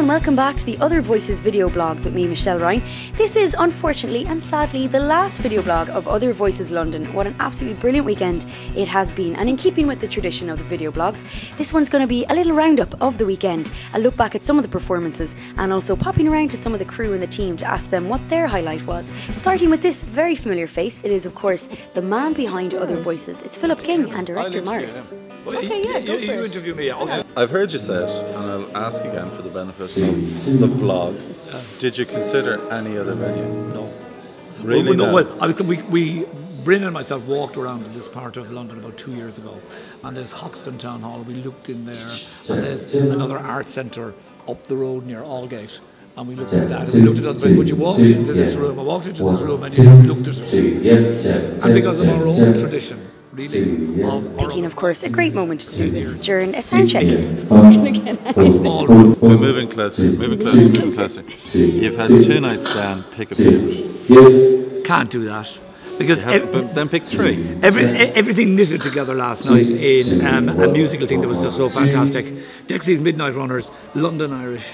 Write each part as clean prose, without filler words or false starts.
and welcome back to the Other Voices video blogs with me, Michelle Ryan. This is unfortunately and sadly the last video blog of Other Voices London. What an absolutely brilliant weekend it has been, and in keeping with the tradition of the video blogs, this one's going to be a little roundup of the weekend, a look back at some of the performances and also popping around to some of the crew and the team to ask them what their highlight was. Starting with this very familiar face, it is of course the man behind Other Voices. It's Philip King and director Morris. Okay, yeah, go you interview me. Okay. I've heard you say it, and I'll ask again for the benefit of the vlog. Did you consider any other venue? No. Really? No. Well, Bryn and myself walked around in this part of London about 2 years ago, and there's Hoxton Town Hall. We looked in there, and there's another art centre up the road near Aldgate. And we looked at that, and we looked at other places. But you walked into this room, I walked into this room, and you looked at it. And because of our own tradition, really, Making, of course, a great moment to do this during a sound check. a small room. We're moving closer. You've had 2 nights down, pick a favourite. Can't do that. Because But then pick 3. everything knitted together last night in a musical thing that was just so fantastic. Dexy's Midnight Runners, London Irish,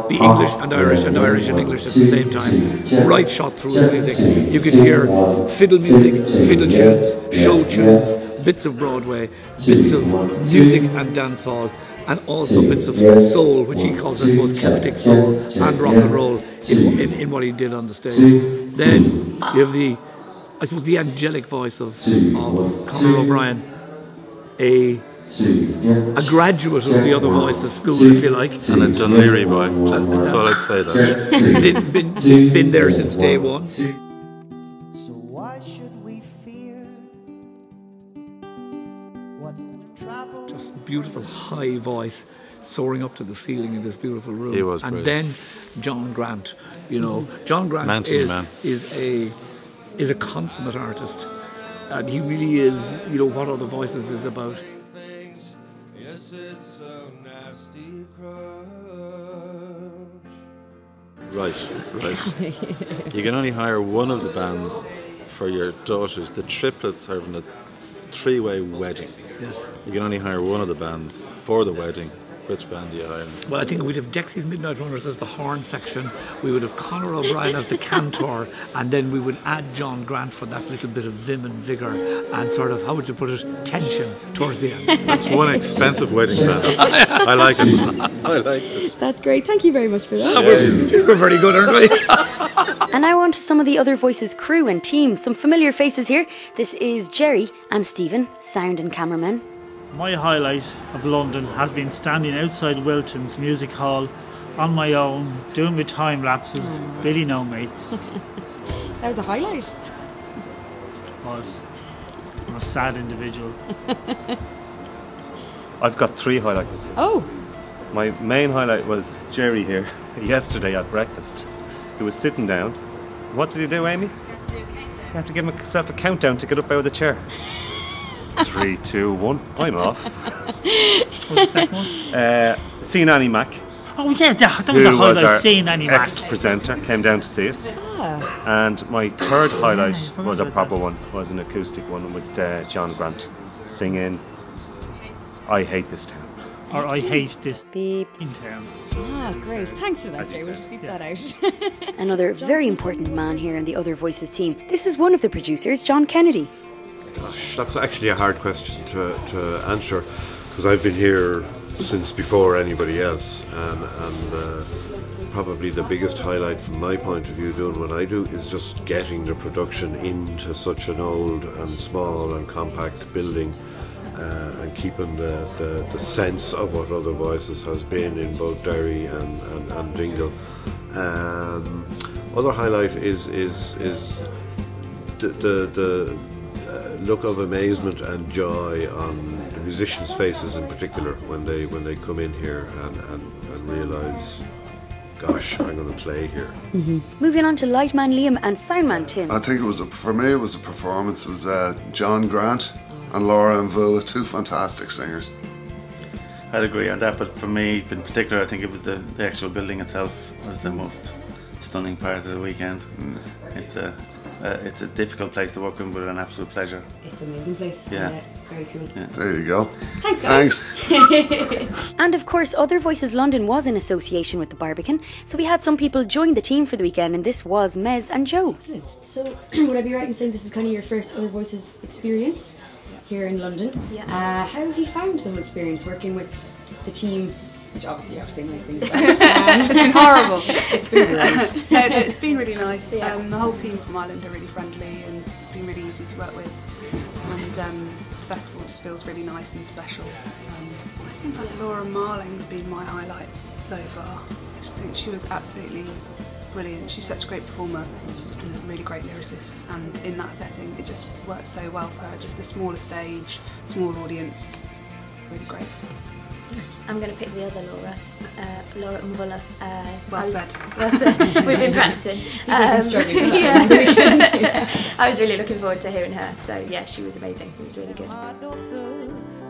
be English and Irish and Irish and English at the same time, right shot through his music. You could hear fiddle music, fiddle tunes, show tunes, bits of Broadway, bits of music and dancehall, and also bits of soul, which he calls, I suppose, Celtic soul and rock and roll in what he did on the stage. Then you have the angelic voice of Conor O'Brien, a graduate of the Other Voices school, if you like. And a Dun Laoghaire boy. Just thought I'd say that. Been there since day one. So why should we fear what travel? Just beautiful high voice soaring up to the ceiling in this beautiful room. He was and brilliant. then John Grant. You know, John Grant is a consummate artist. And he really is, you know, what Other Voices is about. Yes, it's a nasty crush. Right. You can only hire one of the bands for your daughters. The triplets are having a 3-way wedding. Yes. You can only hire one of the bands for the wedding. Which band do you hire? Well, I think we'd have Dexy's Midnight Runners as the horn section, we would have Conor O'Brien as the cantor, and then we would add John Grant for that little bit of vim and vigour and sort of, how would you put it, tension towards the end. That's one expensive wedding band. I like it. That's great. Thank you very much for that. We're very good, aren't we? And now on to some of the Other Voices crew and team. Some familiar faces here. This is Jerry and Stephen, sound and cameramen. My highlight of London has been standing outside Wilton's Music Hall on my own, doing my time lapses, Billy No Mates. That was a highlight. I'm a sad individual. I've got 3 highlights. Oh. My main highlight was Jerry here yesterday at breakfast. He was sitting down. What did he do, Amy? He had to give himself a countdown to get up out of the chair. 3, 2, 1. I'm off. What's the second one? Seeing Annie Mac. Oh yes, that was a highlight, seeing Annie Mac. Ex-presenter came down to see us. And my third highlight was a proper one, was an acoustic one with John Grant singing I Hate This Town. Or I Hate This Beep. in Town. Ah, great. Thanks for that, Jerry. We'll just beep that out. Yeah. Another very important man here in the Other Voices team. This is one of the producers, John Kennedy. Gosh, that's actually a hard question to answer, because I've been here since before anybody else, and probably the biggest highlight from my point of view doing what I do is just getting the production into such an old and small and compact building, and keeping the sense of what Other Voices has been in both Derry and Dingle. Other highlight is the look of amazement and joy on the musicians' faces in particular when they come in here and realise, gosh, I'm going to play here. Moving on to Lightman Liam and Soundman Tim. I think for me it was a performance. It was John Grant and Laura and Vula, 2 fantastic singers. I'd agree on that, but for me in particular, I think it was the actual building itself was the most stunning part of the weekend. It's It's a difficult place to work in, but an absolute pleasure. It's an amazing place. Yeah. Very cool. Yeah. There you go. Thanks, guys. Thanks. And of course, Other Voices London was in association with the Barbican, so we had some people join the team for the weekend, and this was Mez and Joe. Excellent. So, would I be right in saying this is kind of your first Other Voices experience here in London? Yeah. How have you found the whole experience working with the team? Which obviously you have to say nice things about. It's been horrible. It's been great. No, it's been really nice. Yeah. The whole team from Ireland are really friendly and been really easy to work with. And the festival just feels really nice and special. I think like Laura Marling's been my highlight so far. I just think she was absolutely brilliant. She's such a great performer and a really great lyricist. And in that setting, it just worked so well for her. Just a smaller stage, small audience, really great. I'm going to pick the other Laura, Laura Mbulla. Well said. Well said. We've been practicing. You've been struggling with that. Yeah. I was really looking forward to hearing her. So yeah, she was amazing. It was really good.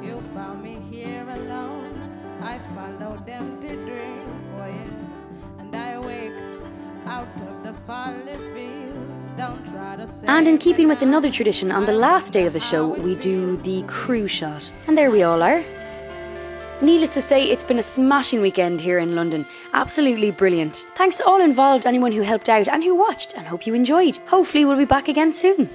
You found me here alone. I followed them to dream for years, and I wake out of the falling field. Don't try to say. And in keeping with another tradition, on the last day of the show, we do the crew shot. And there we all are. Needless to say, it's been a smashing weekend here in London. Absolutely brilliant. Thanks to all involved, anyone who helped out and who watched, and hope you enjoyed. Hopefully we'll be back again soon.